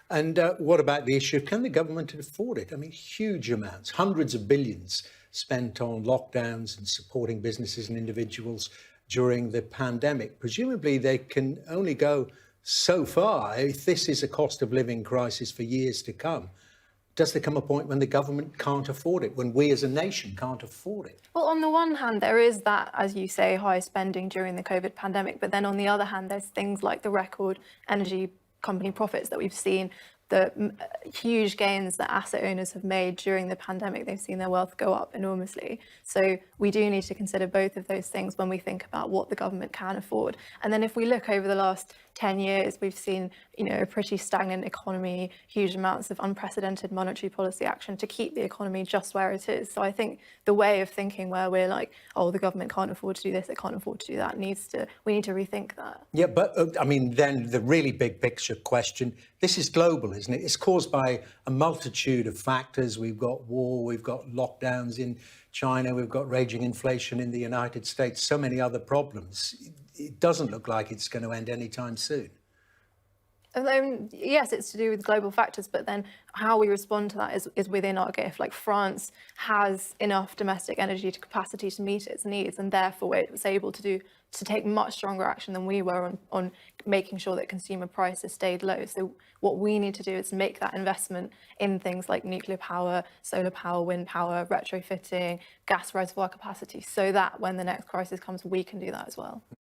And what about the issue? Can the government afford it? I mean, huge amounts, hundreds of billions spent on lockdowns and supporting businesses and individuals during the pandemic. Presumably, they can only go so far if this is a cost of living crisis for years to come. Does there come a point when the government can't afford it, when we as a nation can't afford it? Well, on the one hand, there is that, as you say, high spending during the COVID pandemic. But then on the other hand, there's things like the record energy company profits that we've seen, the huge gains that asset owners have made during the pandemic. They've seen their wealth go up enormously. So we do need to consider both of those things when we think about what the government can afford. And then if we look over the last 10 years, we've seen, a pretty stagnant economy, huge amounts of unprecedented monetary policy action to keep the economy just where it is. So I think the way of thinking where we're like, oh, the government can't afford to do this, it can't afford to do that, we need to rethink that. Yeah, but then the really big picture question, this is global, isn't it? It's caused by a multitude of factors. We've got war, we've got lockdowns in China, we've got raging inflation in the United States, so many other problems. It doesn't look like it's going to end anytime soon. Yes, it's to do with global factors, but then how we respond to that is within our gift. Like France has enough domestic energy capacity to meet its needs, and therefore it was able to take much stronger action than we were on making sure that consumer prices stayed low. So what we need to do is make that investment in things like nuclear power, solar power, wind power, retrofitting, gas reservoir capacity, so that when the next crisis comes, we can do that as well.